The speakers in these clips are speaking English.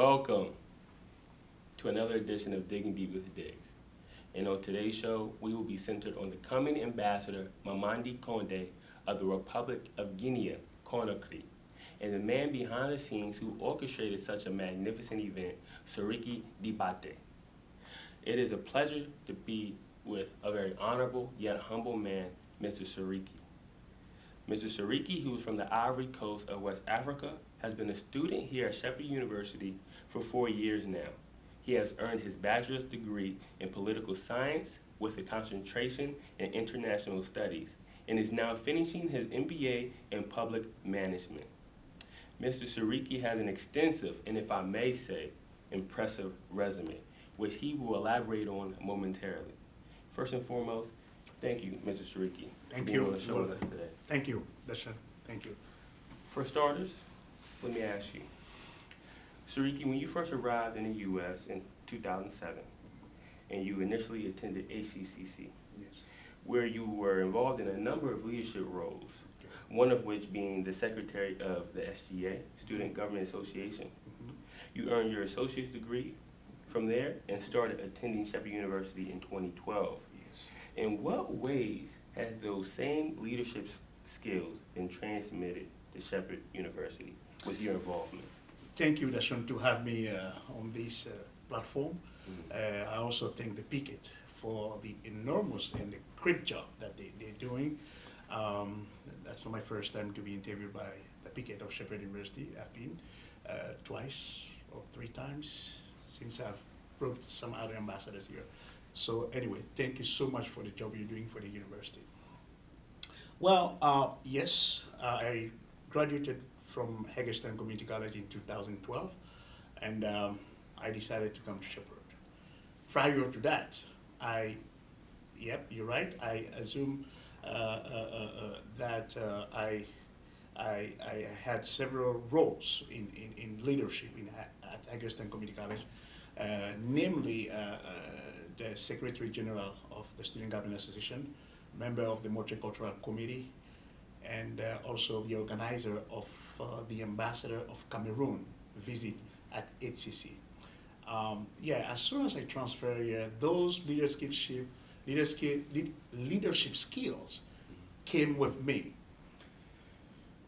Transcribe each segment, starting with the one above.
Welcome to another edition of Digging Deep with Diggz. And on today's show, we will be centered on the coming ambassador, Mamadi Konde, of the Republic of Guinea, Conakry, and the man behind the scenes who orchestrated such a magnificent event, Siriki Dibate. It is a pleasure to be with a very honorable yet humble man, Mr. Siriki. Mr. Siriki, who is from the Ivory Coast of West Africa, has been a student here at Shepherd University for 4 years now. He has earned his bachelor's degree in political science with a concentration in international studies and is now finishing his MBA in public management. Mr. Siriki has an extensive, and if I may say, impressive resume, which he will elaborate on momentarily. First and foremost, thank you, Mr. Siriki, Thank for being you. on the show with us today. Thank you, Dashan. Thank you. For starters, let me ask you, Siriki, when you first arrived in the U.S. in 2007, and you initially attended HCCC, Yes. where you were involved in a number of leadership roles, one of which being the secretary of the SGA, Student Government Association. Mhm. You earned your associate's degree from there and started attending Shepherd University in 2012. Yes. In what ways has those same leadership skills been transmitted to Shepherd University with your involvement? Thank you, Dashan, to have me on this platform. I also thank the Picket for the enormous and the great job that they're doing. That's not my first time to be interviewed by the Picket of Shepherd University. I've been twice or 3 times since I've brought some other ambassadors here. So anyway, thank you so much for the job you're doing for the university. Well, yes, I graduated from Hagerstown Community College in 2012, and I decided to come to Shepherd. Prior to that, yep, you're right, I assume that I had several roles in leadership at Hagerstown Community College, namely the Secretary General of the Student Government Association, member of the Multicultural Committee, and also the organizer of the Ambassador of Cameroon visit at HCC. Yeah, as soon as I transferred here, those leadership skills came with me.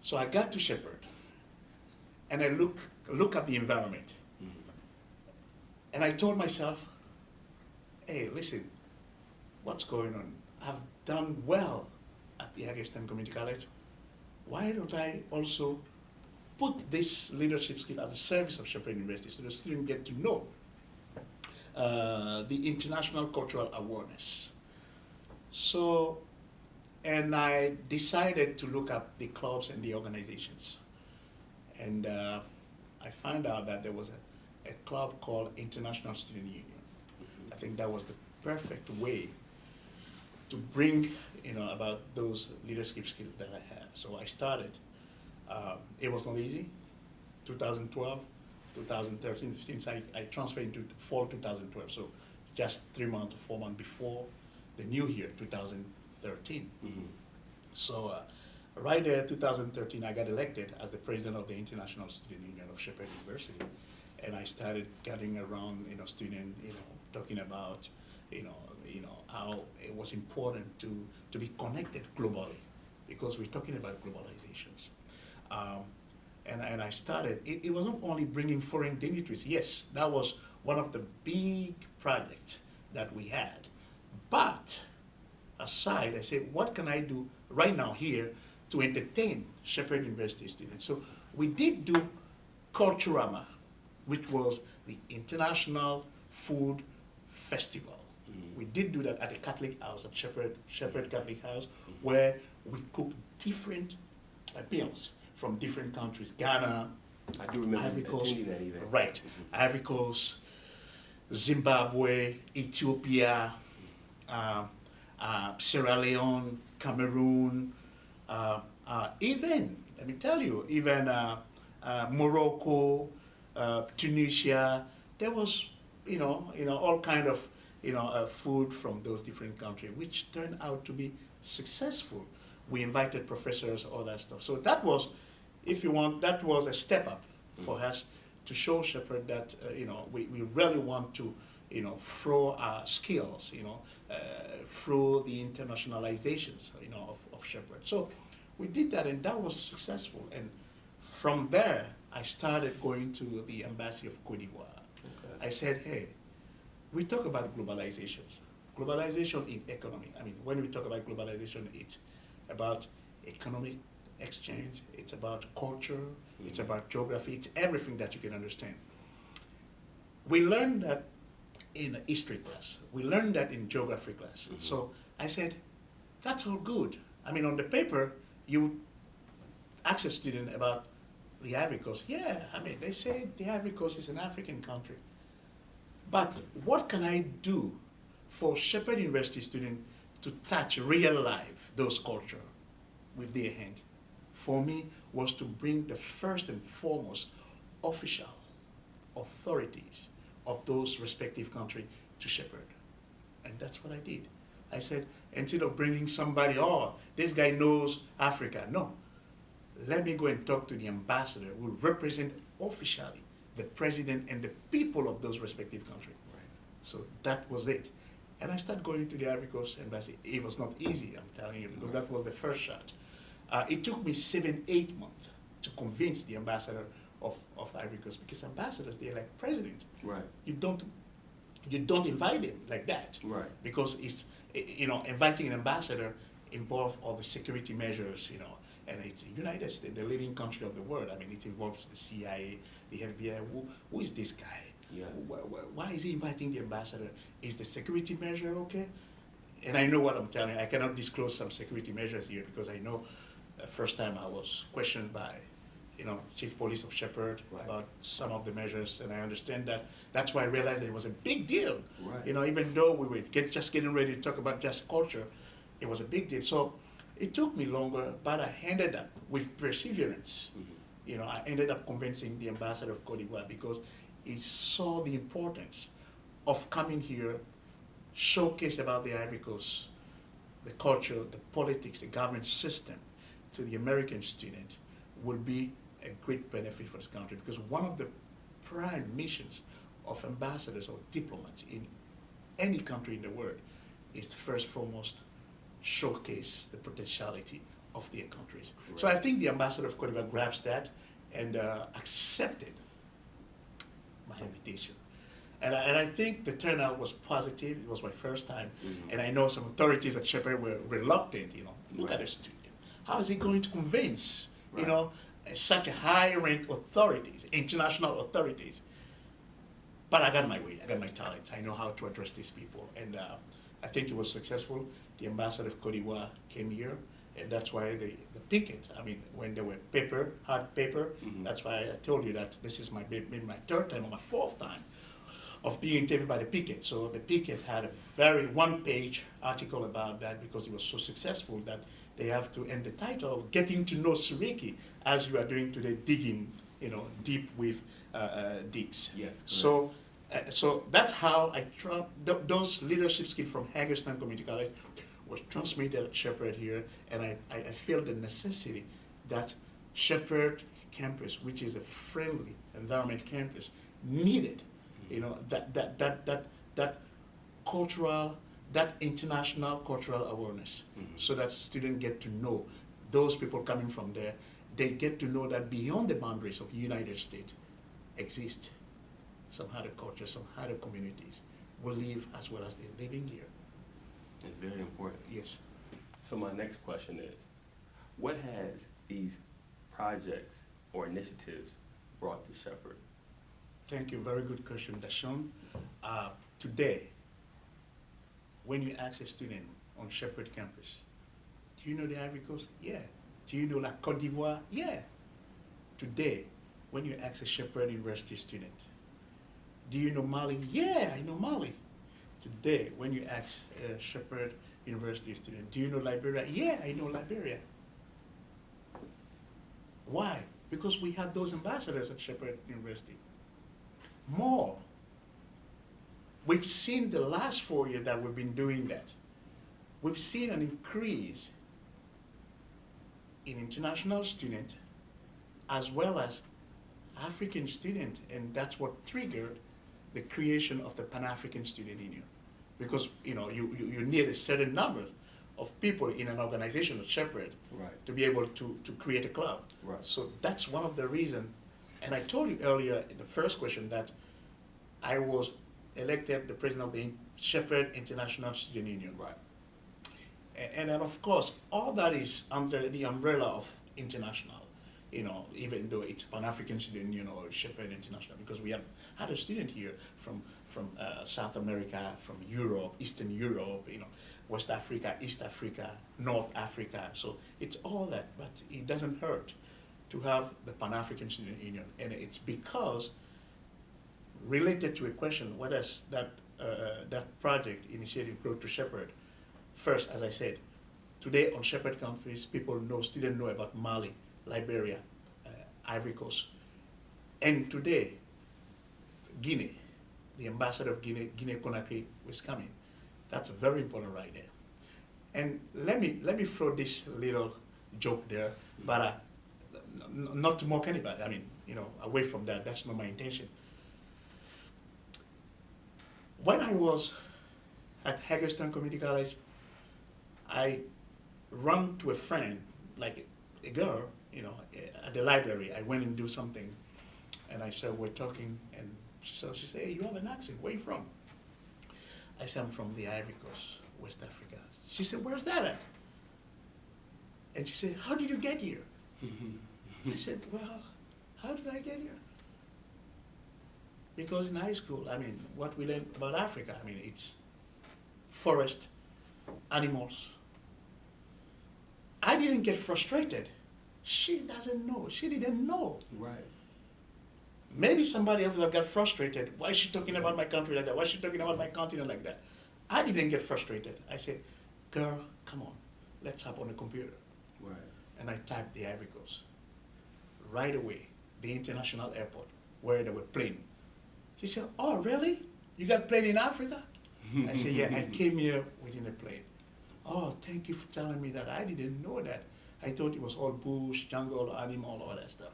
So I got to Shepherd, and I look at the environment, and I told myself, hey, listen, what's going on? I've done well at the Hagerstown Community College. Why don't I also put this leadership skill at the service of Shepherd University so the students get to know the international cultural awareness? So, and I decided to look up the clubs and the organizations. And I found out that there was a club called International Student Union. I think that was the perfect way to bring about those leadership skills that I had. So I started. It was not easy. 2012, 2013, since I transferred into fall 2012, so just 3 months, 4 months before the new year, 2013. So right there, 2013, I got elected as the president of the International Student Union of Shepherd University, and I started gathering around, students, talking about, how it was important to be connected globally, because we're talking about globalizations. And I started, it wasn't only bringing foreign dignitaries. Yes, that was one of the big projects that we had. But aside, I said, what can I do right now here to entertain Shepherd University students? So we did do Culturama, which was the International Food Festival. We did do that at the Catholic House, at Shepherd Catholic House, where we cooked different meals from different countries. Ghana, I do remember Ivory Coast, attending that event. right, Ivory Coast, Zimbabwe, Ethiopia, Sierra Leone, Cameroon, even, let me tell you, even Morocco, Tunisia. There was, all kind of, food from those different countries, which turned out to be successful. We invited professors, all that stuff. So that was, if you want, that was a step up for us to show Shepherd that we really want to throw our skills through the internationalizations of Shepherd. So we did that, and that was successful. And from there, I started going to the embassy of Cote d'Ivoire. Okay. I said, hey, we talk about globalizations. Globalization in economy. I mean, when we talk about globalization, it's about economic exchange, it's about culture, it's about geography, it's everything that you can understand. We learned that in history class, we learned that in geography class. So I said, that's all good. I mean, on the paper, you ask a student about the Ivory Coast. Yeah, I mean, they say the Ivory Coast is an African country. But what can I do for Shepherd University students to touch real life those culture with their hand? For me, was to bring the first and foremost official authorities of those respective countries to Shepherd. And that's what I did. I said, instead of bringing somebody, oh, this guy knows Africa. No, let me go and talk to the ambassador who represent officially the president and the people of those respective countries. Right. So that was it. And I started going to the Ivory Coast embassy. It was not easy, I'm telling you, because that was the first shot. It took me 7-8 months to convince the ambassador of Ivory Coast, because ambassadors, they're like presidents. Right. You don't invite them like that. Right. Because it's, inviting an ambassador involves all the security measures, and it's the United States, the leading country of the world. I mean, it involves the CIA, the FBI. Who is this guy? Yeah. Why is he inviting the ambassador? Is the security measure okay? And I know what I'm telling you. I cannot disclose some security measures here, because I know the first time I was questioned by, Chief Police of Shepherd about some of the measures, and I understand that. That's why I realized that it was a big deal. Right. Even though we were just getting ready to talk about just culture, it was a big deal. So it took me longer, but I ended up with perseverance. I ended up convincing the ambassador of Cote d'Ivoire, because he saw the importance of coming here, showcase about the Ivory Coast, the culture, the politics, the government system to the American student would be a great benefit for this country, because one of the prime missions of ambassadors or diplomats in any country in the world is first and foremost showcase the potentiality of their countries. Right. So I think the ambassador of Cote d'Ivoire grabs that and accepted my invitation. And I think the turnout was positive. It was my first time. And I know some authorities at Shepherd were reluctant, look at a student. How is he going to convince, such high-ranked authorities, international authorities? But I got my way, I got my talents. I know how to address these people. And I think it was successful. The ambassador of Cote d'Ivoire came here, and that's why the picket, when there were hard paper, that's why I told you that this is maybe my third time or my fourth time of being interviewed by the picket. So the picket had a very one-page article about that, because it was so successful that they have to end the title, Getting to Know Suriki, as you are doing today, digging, deep with Diggz. Yes. So that's how I those leadership skills from Hagerstown Community College was transmitted at Shepherd here, and I feel the necessity that Shepherd campus, which is a friendly environment campus, needed, that cultural, that international cultural awareness, so that students get to know those people coming from there. They get to know that beyond the boundaries of the United States exist some other cultures, some other communities will live as well as they're living here. It's very important. Yes. So my next question is, what has these projects or initiatives brought to Shepherd? Thank you. Very good question, Dashon. Today, when you ask a student on Shepherd campus, do you know the Ivory Coast? Yeah. Do you know La Côte d'Ivoire? Yeah. Today, when you ask a Shepherd University student, do you know Mali? Yeah, I know Mali. Today, when you ask a Shepherd University student, do you know Liberia? Yeah, I know Liberia. Why? Because we had those ambassadors at Shepherd University. More. We've seen the last 4 years that we've been doing that. We've seen an increase in international students, as well as African student, and that's what triggered the creation of the Pan-African Student Union. Because you need a certain number of people in an organization, a shepherd, Right. to be able to create a club. Right. So that's one of the reasons. And I told you earlier in the first question that I was elected the president of the Shepherd International Student Union. Right. And then of course, all that is under the umbrella of international, even though it's Pan-African Student Union or Shepherd International, because we have had a student here from South America, from Europe, Eastern Europe, West Africa, East Africa, North Africa. So it's all that, but it doesn't hurt to have the Pan-African Student Union. And it's because, related to a question, what does that project initiative brought to Shepherd? First, as I said, today on Shepherd campus, students know about Mali, Liberia, Ivory Coast. And today, Guinea, the ambassador of Guinea Conakry, was coming. That's very important right there. And let me throw this little joke there, but not to mock anybody. I mean, away from that, that's not my intention. When I was at Hagerstown Community College, I ran to a friend, like a girl, at the library. I went and do something, and I said, we're talking, and she said, hey, you have an accent, where are you from? I said, I'm from the Ivory Coast, West Africa. She said, where's that at? And she said, how did you get here? I said, well, how did I get here? Because in high school, what we learned about Africa, it's forest, animals. I didn't get frustrated. She doesn't know. She didn't know. Right. Maybe somebody else would have got frustrated. Why is she talking about my country like that? Why is she talking about my continent like that? I didn't get frustrated. I said, girl, come on, let's hop on the computer. Right. And I typed the Ivory Coast. Right away, the international airport, where there were planes. She said, oh, really? You got plane in Africa? I said, yeah, I came here within a plane. Oh, thank you for telling me that. I didn't know that. I thought it was all bush, jungle, animal, all that stuff.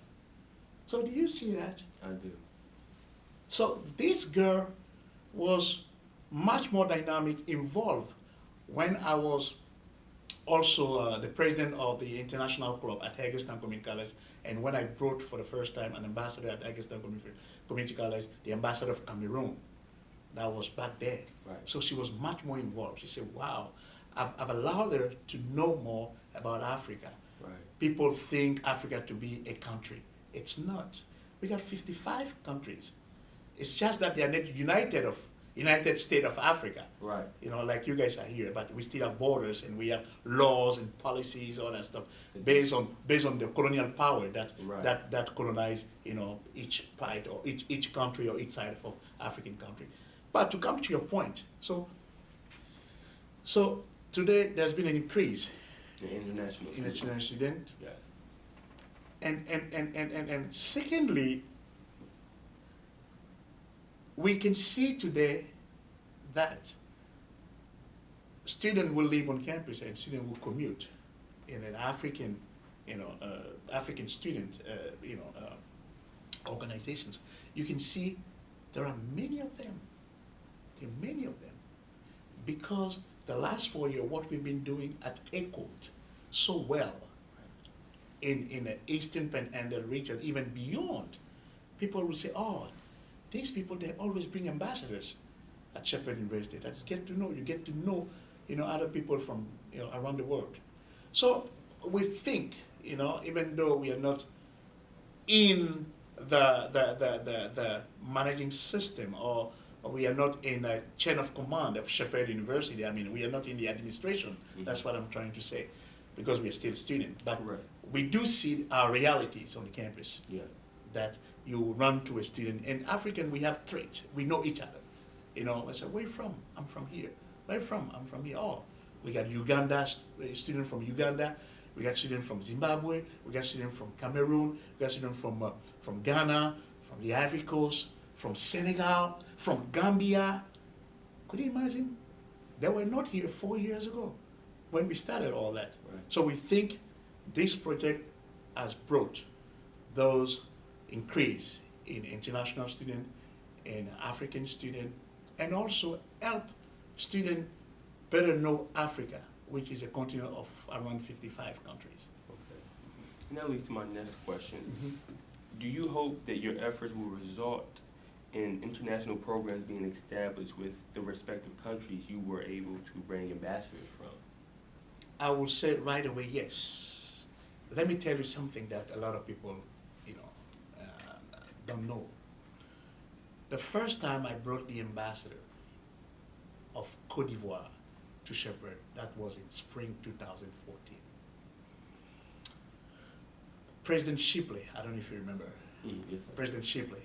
So do you see that? I do. So this girl was much more dynamic, involved when I was also the president of the international club at Hagerstown Community College, and when I brought for the first time an ambassador at Hagerstown Community College, the ambassador of Cameroon. That was back there. Right. So she was much more involved. She said, wow, I've allowed her to know more about Africa. Right. People think Africa to be a country. It's not. We got 55 countries. It's just that they are not United States of Africa. Right. Like you guys are here, but we still have borders and we have laws and policies, all that stuff, based on the colonial power that Right. that colonized each part or each country or each side of African country. But to come to your point, so today there's been an increase The international. in international student. Yes. And secondly, we can see today that students will live on campus and students will commute in an African, African student, organizations. You can see there are many of them. There are many of them, because the last 4 years, what we've been doing at echoed so well in the Eastern Panhandle region, even beyond. People will say, oh, these people, they always bring ambassadors at Shepherd University. That's get to know. You get to know, other people from around the world. So we think, even though we are not in the managing system, or we are not in a chain of command of Shepherd University. We are not in the administration. Mm-hmm. That's what I'm trying to say, because we are still students. But Right. we do see our realities on the campus. Yeah. That you run to a student. In African, we have traits. We know each other. I say, where you from? I'm from here. Where you from? I'm from here. Oh, we got Uganda, a student from Uganda. We got students from Zimbabwe. We got students from Cameroon. We got students from Ghana, from the Ivory Coast, from Senegal, from Gambia. Could you imagine? They were not here 4 years ago when we started all that. Right. So we think this project has brought those increase in international student, in African student, and also help student better know Africa, which is a continent of around 55 countries. Okay. And that leads to my next question. Do you hope that your efforts will result in international programs being established with the respective countries you were able to bring ambassadors from? I will say right away, yes. Let me tell you something that a lot of people, you know, don't know. The first time I brought the ambassador of Côte d'Ivoire to Shepherd, that was in spring 2014. President Shipley, I don't know if you remember, Yes, sir. President Shipley,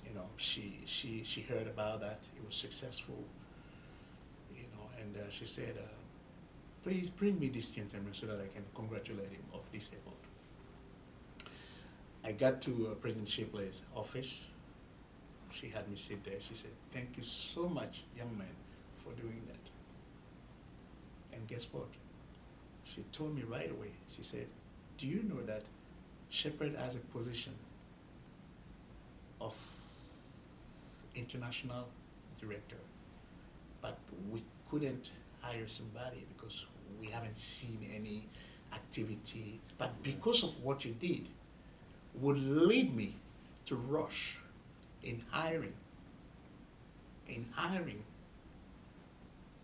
you know, she heard about that, it was successful, you know, and she said, please bring me this gentleman so that I can congratulate him of this effort. I got to President Shipley's office. She had me sit there. She said, thank you so much, young man, for doing that. And guess what? She told me right away, she said, do you know that Shepherd has a position of international director, but we couldn't hire somebody because we haven't seen any activity. But because of what you did, would lead me to rush in hiring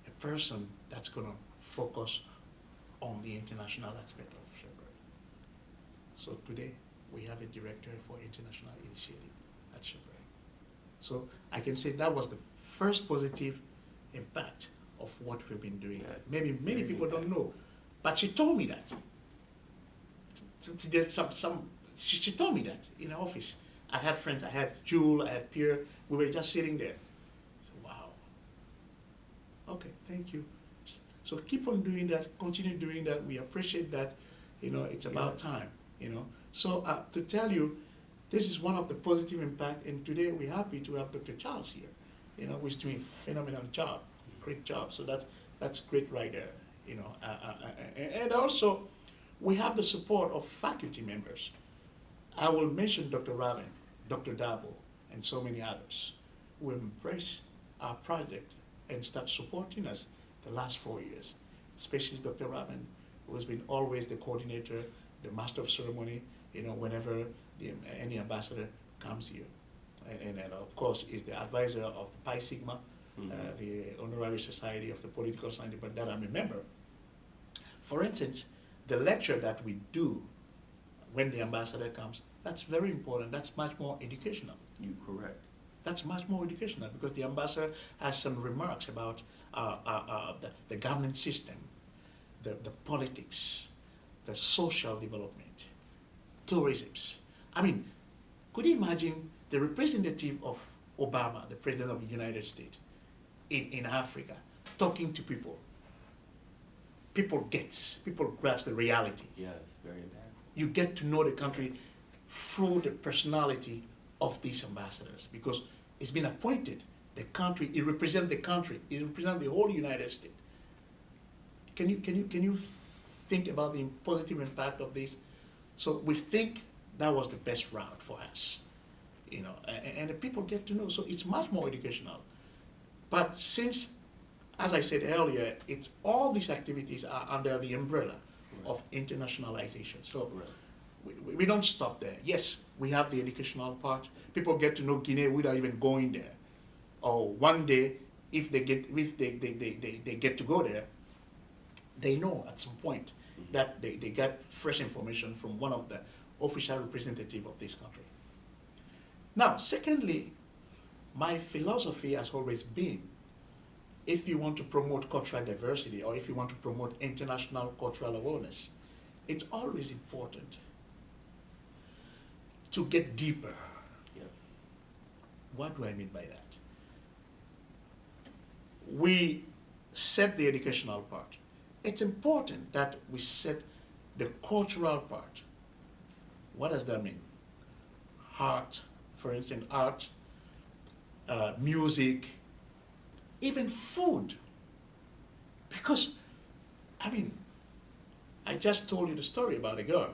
a person that's gonna focus on the international aspect of Shepherd. So today we have a director for international initiative at Shepherd. So I can say that was the first positive impact of what we've been doing. Yeah, Maybe many people don't know, but she told me that. She told me that in her office. I had friends, I had Jewel, I had Pierre, we were just sitting there. So, wow. Okay, thank you. So keep on doing that, continue doing that, we appreciate that, you know, it's about time, you know. So to tell you, this is one of the positive impact, and today we're happy to have Dr. Charles here, you know, who's doing a phenomenal job, great job. So that's great right there, you know. And also, we have the support of faculty members. I will mention Dr. Rabin, Dr. Dabo, and so many others who embraced our project and start supporting us the last 4 years, especially Dr. Rabin, who has been always the coordinator, the master of ceremony, you know, whenever any ambassador comes here. And of course, is the advisor of the Pi Sigma, the Honorary Society of the Political Science Department that I'm a member. For instance, the lecture that we do when the ambassador comes, that's very important. That's much more educational. You're correct. That's much more educational because the ambassador has some remarks about the governance system, the politics, the social development, tourism. I mean, could you imagine the representative of Obama, the president of the United States, in Africa, talking to people? People grasp the reality. Yes, very impactful. You get to know the country through the personality of these ambassadors because it's been appointed. The country, it represents the country, it represents the whole United States. Can you think about the positive impact of this? So we think that was the best route for us, you know, and the people get to know. So it's much more educational. But since, as I said earlier, it's all these activities are under the umbrella of internationalization. So we don't stop there. Yes, we have the educational part. People get to know Guinea without even going there. Or one day, if they get to go there, they know at some point that they get fresh information from one of the official representatives of this country. Now, secondly, my philosophy has always been, if you want to promote cultural diversity or if you want to promote international cultural awareness, it's always important to get deeper. Yeah. What do I mean by that? We set the educational part. It's important that we set the cultural part. What does that mean? Art, for instance, art, music, even food. Because, I mean, I just told you the story about a girl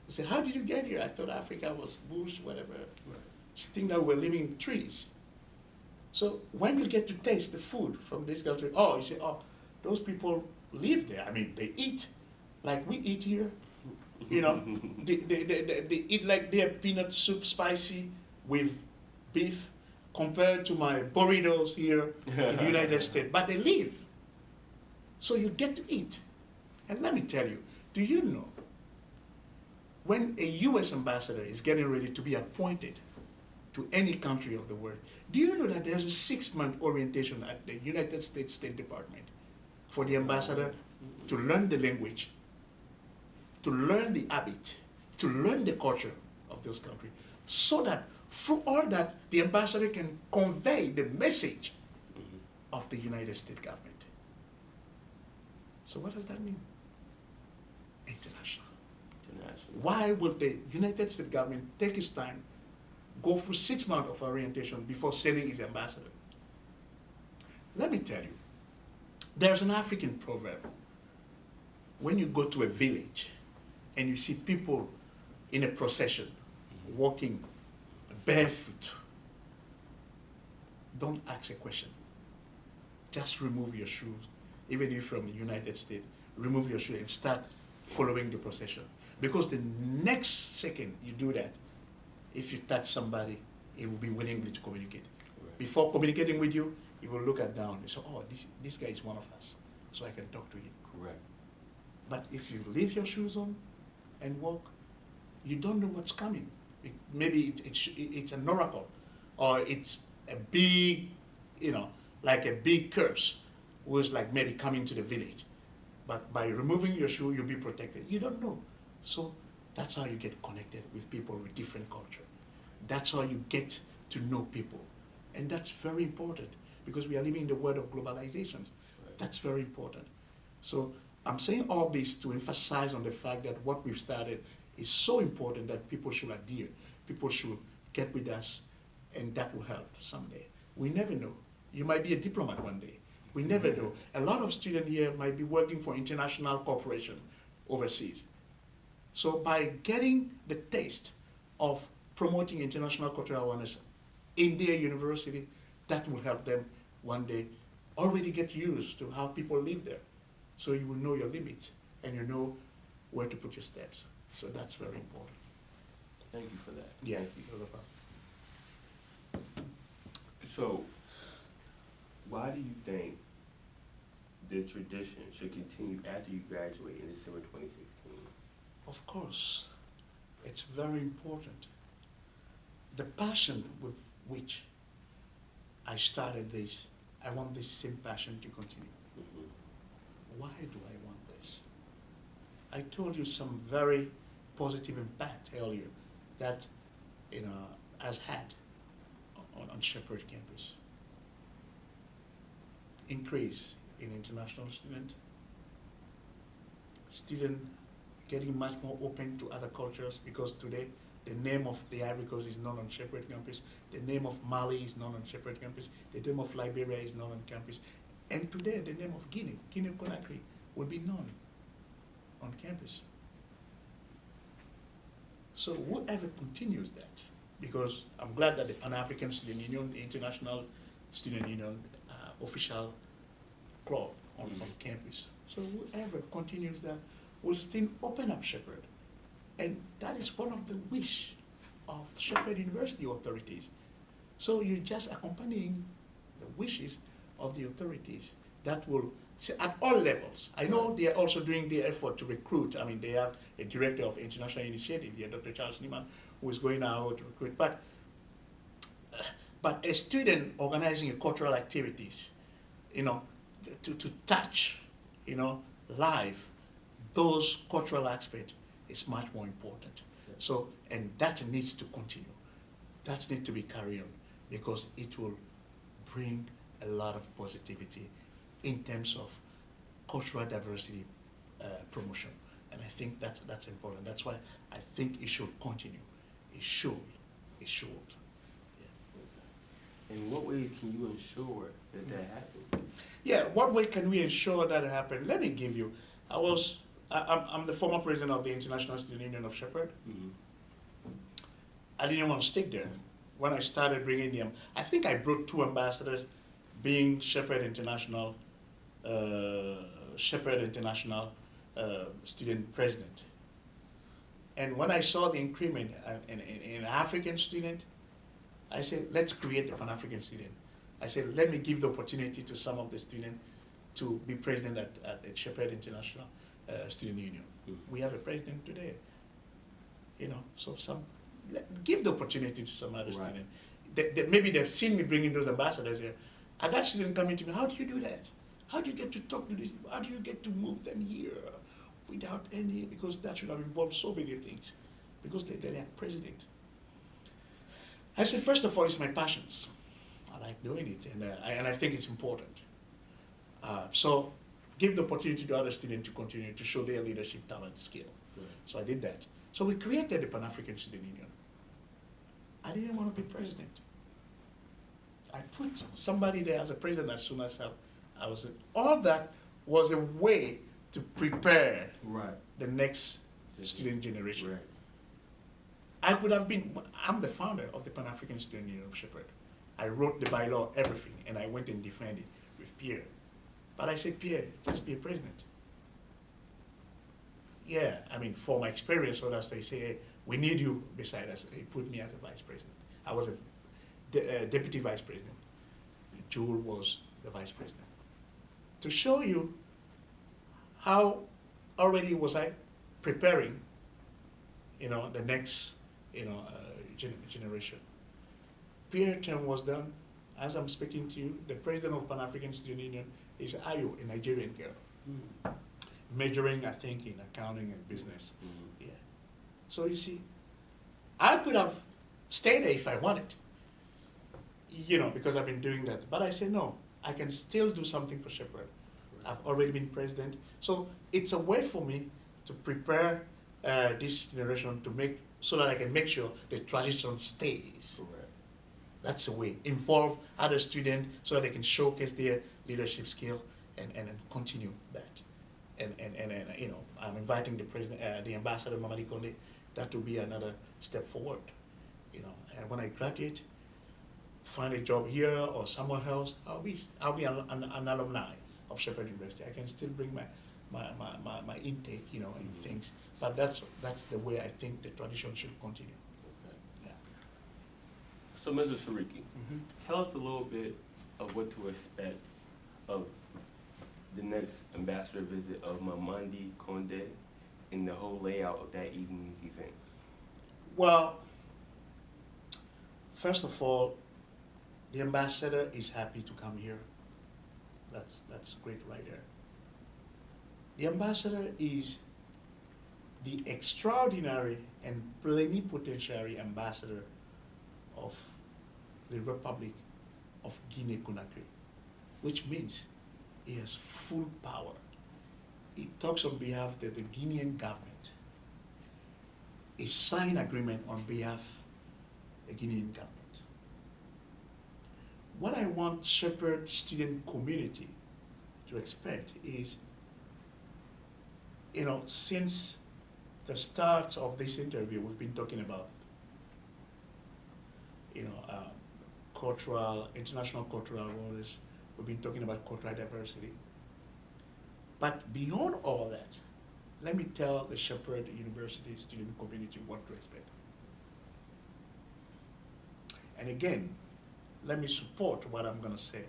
They say, how did you get here? I thought Africa was bush, whatever. Right. She think that we're living in trees. So when you get to taste the food from this country, oh, you say, oh, those people live there. I mean, they eat like we eat here. You know, they eat like their peanut soup spicy with beef compared to my burritos here in the United States. But they live. So you get to eat. And let me tell you, do you know, when a U.S. ambassador is getting ready to be appointed to any country of the world, do you know that there's a 6-month orientation at the United States State Department for the ambassador to learn the language, to learn the habit, to learn the culture of those countries, so that through all that, the ambassador can convey the message of the United States government. So what does that mean? International. Why would the United States government take its time, go through 6 months of orientation before sending his ambassador? Let me tell you, there's an African proverb. When you go to a village and you see people in a procession walking barefoot, don't ask a question. Just remove your shoes. Even if you're from the United States, remove your shoes and start following the procession. Because the next second you do that, if you touch somebody, he will be willingly to communicate. Right. Before communicating with you, he will look at down and say, oh, this guy is one of us, so I can talk to him. Correct. But if you leave your shoes on and walk, you don't know what's coming. Maybe it's an oracle, or it's a big, like a big curse, was like maybe coming to the village. But by removing your shoe, you'll be protected. You don't know. So that's how you get connected with people with different culture. That's how you get to know people. And that's very important because we are living in the world of globalization. Right. That's very important. So I'm saying all this to emphasize on the fact that what we've started is so important that people should adhere. People should get with us, and that will help someday. We never know. You might be a diplomat one day. We never know. A lot of students here might be working for international corporation overseas. So by getting the taste of promoting international cultural awareness in their university, that will help them one day already get used to how people live there. So you will know your limits and you know where to put your steps. So that's very important. Thank you for that. Yeah. Thank you. So, why do you think the tradition should continue after you graduate in December 2016? Of course, it's very important. The passion with which I started this, I want this same passion to continue. Mm-hmm. Why do I want this? I told you some very positive impact earlier that has had on Shepherd campus. Increase in international student getting much more open to other cultures, because today the name of the Ivory Coast is known on Shepherd campus, the name of Mali is known on Shepherd campus, the name of Liberia is known on campus, and today the name of Guinea Conakry, will be known on campus. So whoever continues that, because I'm glad that the Pan-African Student Union, the International Student Union, official club on campus. So whoever continues that will still open up Shepherd. And that is one of the wish of Shepherd University authorities. So you're just accompanying the wishes of the authorities that will, at all levels. I know they are also doing their effort to recruit. I mean, they have a director of international initiative here, Dr. Charles Niemann, who is going out to recruit. But a student organizing a cultural activities, to touch, live those cultural aspects is much more important. So, and that needs to continue. That needs to be carried on, because it will bring a lot of positivity in terms of cultural diversity promotion. And I think that's important. That's why I think it should continue. It should. Yeah. In what way can you ensure that happens? Yeah, what way can we ensure that happens? Let me give you, I was I'm the former president of the International Student Union of Shepherd. Mm-hmm. I didn't want to stick there. When I started bringing them, I think I brought 2 ambassadors, being Shepherd International student president. And when I saw the increment in an African student, I said, let's create a Pan-African student. I said, let me give the opportunity to some of the students to be president at Shepherd International Student Union. Mm-hmm. We have a president today. So give the opportunity to some other Right. student. Maybe they've seen me bringing those ambassadors here. I got students coming to me, how do you do that? How do you get to talk to these people? How do you get to move them here without any, because that should have involved so many things, because they're president. I said, first of all, it's my passions. I like doing it, and I think it's important. So give the opportunity to other students to continue to show their leadership talent skill. Right. So I did that. So we created the Pan-African Student Union. I didn't want to be president. I put somebody there as a president as soon as I was. All that was a way to prepare Right. the next student generation. Right. I could have been. I'm the founder of the Pan-African Student Union of Shepherd. I wrote the bylaw, everything, and I went and defended it with Pierre. But I said, Pierre, just be a president. Yeah, I mean, for my experience, others they say, hey, we need you beside us. He put me as a vice president. I was a deputy vice president. Jewel was the vice president. To show you how already was I preparing, the next, generation. Pierre term was done. As I'm speaking to you, the president of Pan-African Student Union is Ayo, a Nigerian girl, majoring, I think, in accounting and business. Mm-hmm. Yeah. So you see, I could have stayed there if I wanted, because I've been doing that. But I said, no, I can still do something for Shepherd. I've already been president. So it's a way for me to prepare this generation so that I can make sure the tradition stays. Correct. That's a way. Involve other students so that they can showcase their leadership skill and continue that. And I'm inviting the president, the ambassador Mamadi Konde. That will be another step forward. And when I graduate, find a job here or somewhere else, I'll be an alumni of Shepherd University. I can still bring my intake, in things. But that's the way I think the tradition should continue. Okay. Yeah. So, Mr. Sariki, Mm-hmm. tell us a little bit of what to expect of the next ambassador visit of Mamadi Konde and the whole layout of that evening's event. Well, first of all, the ambassador is happy to come here. That's great right there. The ambassador is the extraordinary and plenipotentiary ambassador of the Republic of Guinea Conakry, which means he has full power. He talks on behalf of the Guinean government. He signed agreement on behalf of the Guinean government. What I want Shepherd student community to expect is, since the start of this interview, we've been talking about, international cultural awareness. We've been talking about cultural diversity. But beyond all that, let me tell the Shepherd University student community what to expect. And again, let me support what I'm going to say.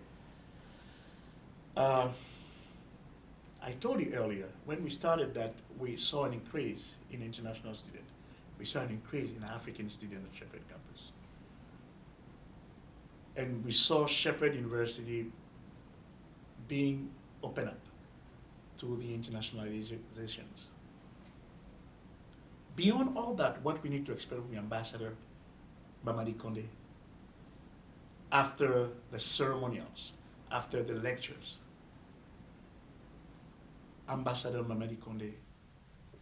I told you earlier, when we started that, we saw an increase in international students. We saw an increase in African students at Shepherd campus. And we saw Shepherd University being open up to the internationalizations. Beyond all that, what we need to expect from the Ambassador Mamadi Konde, after the ceremonials, after the lectures, Ambassador Mamadi Konde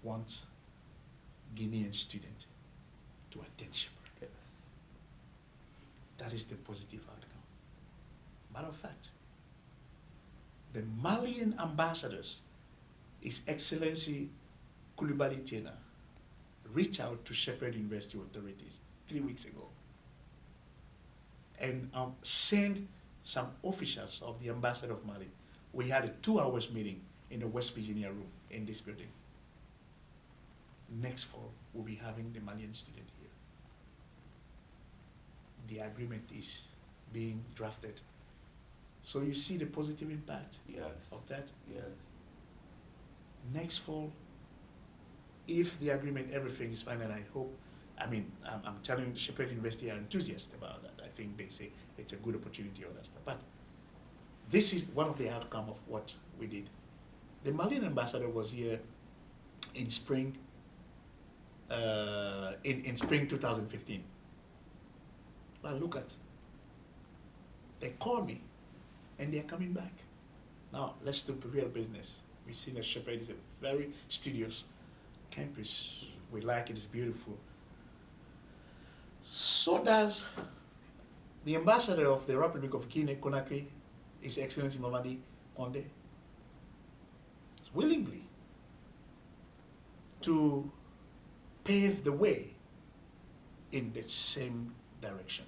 wants Guinean students to attend Shepherd. Yes. That is the positive outcome. Matter of fact, the Malian ambassadors, His Excellency Koulibaly Tiena reached out to Shepherd University authorities 3 weeks ago and sent some officials of the ambassador of Mali. We had a 2 hour meeting in the West Virginia room in this building. Next fall, we'll be having the Malian student here. The agreement is being drafted. So you see the positive impact Yes. of that. Yes. Next fall, if the agreement, everything is fine, and I hope, I'm telling you, the Shepherd University are enthusiastic about that. I think they say it's a good opportunity, all that stuff. But this is one of the outcome of what we did. The Malian ambassador was here in spring, in spring 2015. Well, look at, they called me, and they're coming back. Now, let's do real business. We see that Shepherd is a very studious campus. We like it, it's beautiful. So does the ambassador of the Republic of Guinea, Conakry, His Excellency Mamadi Konde, willingly to pave the way in the same direction.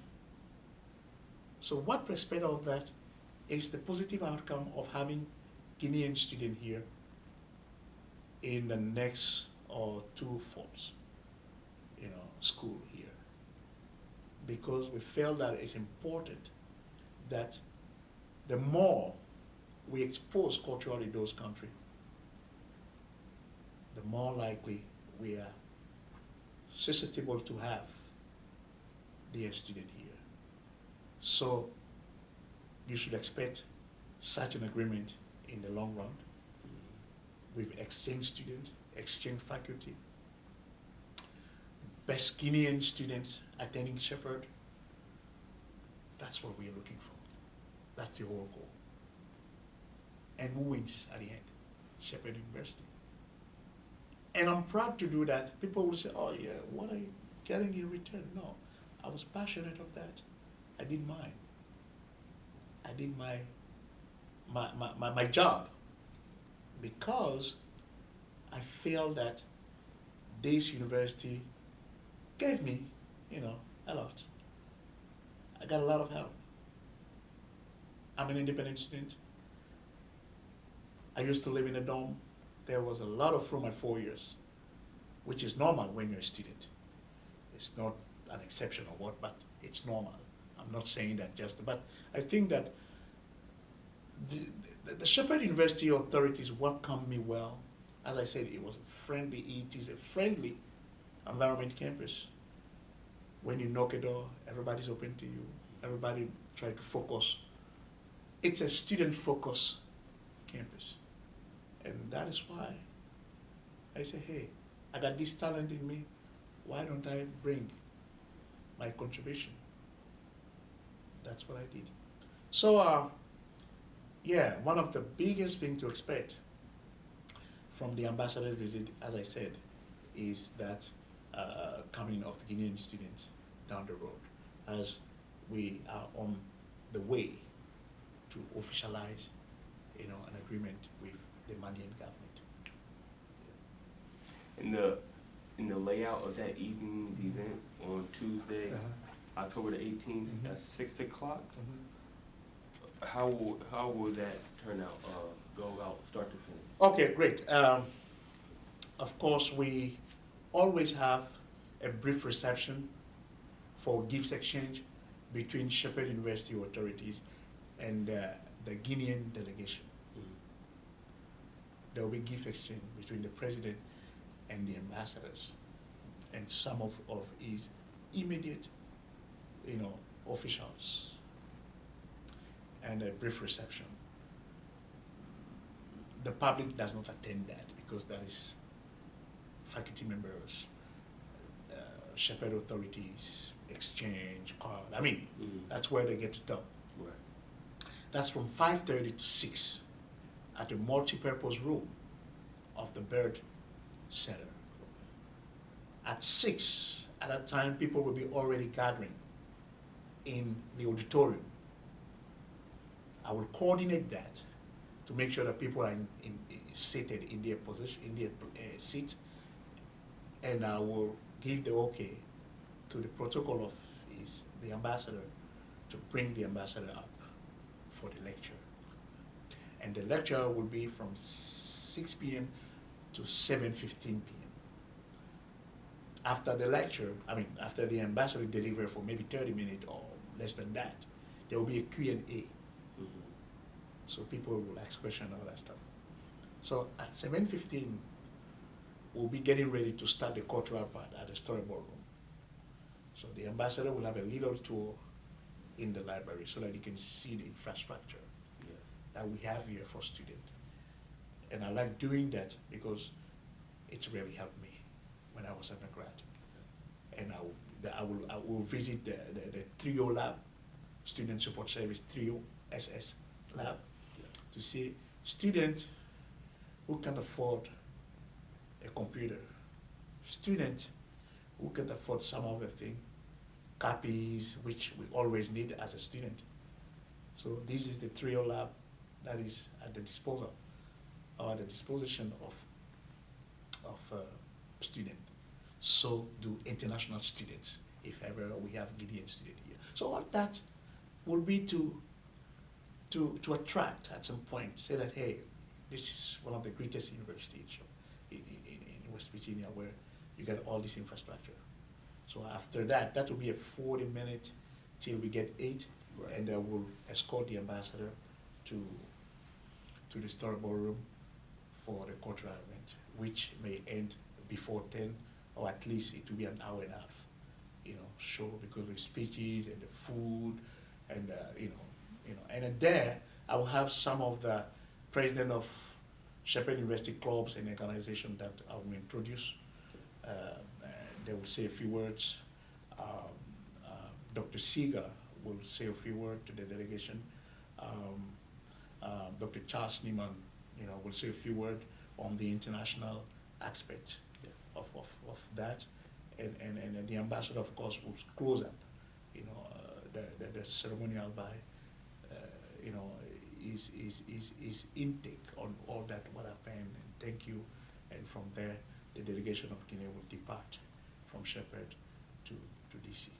So what respect of that is the positive outcome of having Guinean student here in the next or 2 falls, school here. Because we felt that it's important that the more we expose culturally those countries, the more likely we are susceptible to have their student here. So you should expect such an agreement in the long run with exchange students, exchange faculty, best Guinean students attending Shepherd. That's what we are looking for. That's the whole goal. And who wins at the end? Shepherd University. And I'm proud to do that. People will say, oh yeah, what are you getting in return? No, I was passionate of that. I did mine. I did my job because I feel that this university gave me, a lot. I got a lot of help. I'm an independent student. I used to live in a dorm. There was a lot of room at 4 years, which is normal when you're a student. It's not an exception or what, but it's normal. I'm not saying that but I think that the Shepherd University authorities welcomed me well. As I said, it is a friendly environment campus. When you knock a door, everybody's open to you. Everybody try to focus. It's a student-focused campus. And that is why I say, hey, I got this talent in me. Why don't I bring my contribution? That's what I did. So, one of the biggest things to expect from the ambassador's visit, as I said, is that coming of the Guinean students down the road, as we are on the way to officialize, an agreement with the Malian government. In the layout of that evening's event on Tuesday, October the 18th at 6 o'clock, how will that turn out? Go out, start to finish? Okay, great. Of course, we always have a brief reception for gifts exchange between Shepherd University authorities and the Guinean delegation. There will be gift exchange between the president and the ambassadors and some of his immediate, officials, and a brief reception. The public does not attend that because that is faculty members, Shepherd authorities, exchange, card. That's where they get to talk. Right. That's from 5:30 to 6 at the multi-purpose room of the Bird Center. At 6, at that time, people will be already gathering in the auditorium. I will coordinate that to make sure that people are seated in their position, in their seats, and I will give the okay to the protocol of the ambassador to bring the ambassador up for the lecture. And the lecture will be from 6 p.m. to 7:15 p.m. After the lecture, after the ambassador delivers for maybe 30 minutes or less than that, there will be a Q&A. Mm-hmm. So people will ask questions and all that stuff. So at 7:15, we'll be getting ready to start the cultural part at the storyboard room. So the ambassador will have a little tour in the library so that you can see the infrastructure that we have here for students. And I like doing that because it's really helped me when I was undergrad. And I will visit the TRIO lab, Student Support Service TRIO SS lab, to see students who can afford a computer, students who can afford some other thing, copies, which we always need as a student. So this is the TRIO lab that is at the disposal, or at the disposition of students. So do international students, if ever we have Guinean students here. So all that will be to attract at some point, say that, hey, this is one of the greatest universities in West Virginia where you get all this infrastructure. So after that, that will be a 40-minute till we get 8, right. And we'll escort the ambassador to the storyboard room for the cultural event, which may end before 10, or at least it will be an hour and a half, show, because with speeches and the food, and and there I will have some of the president of Shepherd University clubs and organizations that I will introduce. They will say a few words. Dr. Seeger will say a few words to the delegation. Dr. Charles Neiman, will say a few words on the international aspect of that, and the ambassador, of course, will close up, the ceremonial by, his intake on all that what happened, and thank you, and from there, the delegation of Guinea will depart from Shepherd to DC,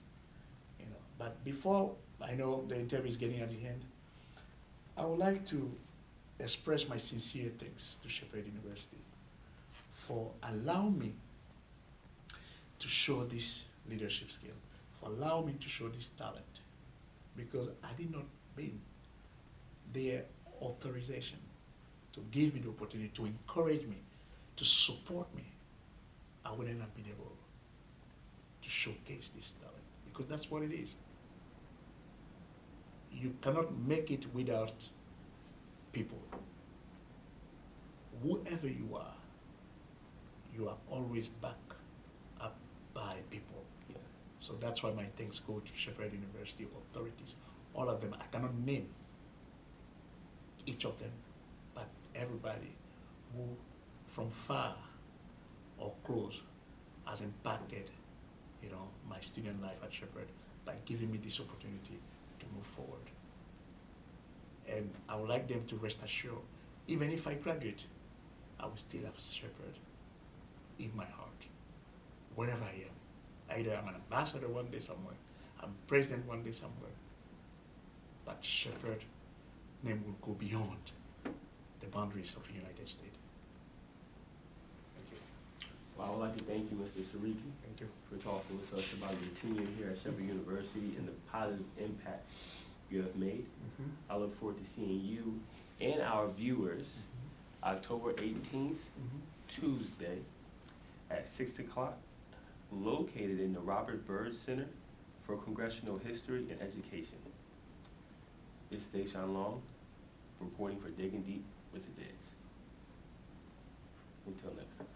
But before, I know the interview is getting at the end, I would like to express my sincere thanks to Shepherd University for allowing me to show this leadership skill, for allowing me to show this talent, because I did not mean their authorization to give me the opportunity, to encourage me, to support me, I wouldn't have been able to showcase this talent, because that's what it is. You cannot make it without people. Whoever you are always backed up by people. Yeah. So that's why my thanks go to Shepherd University authorities, all of them. I cannot name each of them, but everybody who, from far or close, has impacted, my student life at Shepherd by giving me this opportunity to move forward. And I would like them to rest assured, even if I graduate, I will still have Shepherd in my heart, wherever I am. Either I'm an ambassador one day somewhere, I'm president one day somewhere, but Shepherd name will go beyond the boundaries of the United States. Thank you. Well, I would like to thank you, Mr. Sariki. Thank you. For talking with us about your tenure here at Shepherd University and the positive impact you have made. Mm-hmm. I look forward to seeing you and our viewers October 18th, Tuesday at 6 o'clock, located in the Robert Byrd Center for Congressional History and Education. It's Deshaun Long, reporting for Digging Deep with the Diggz. Until next time.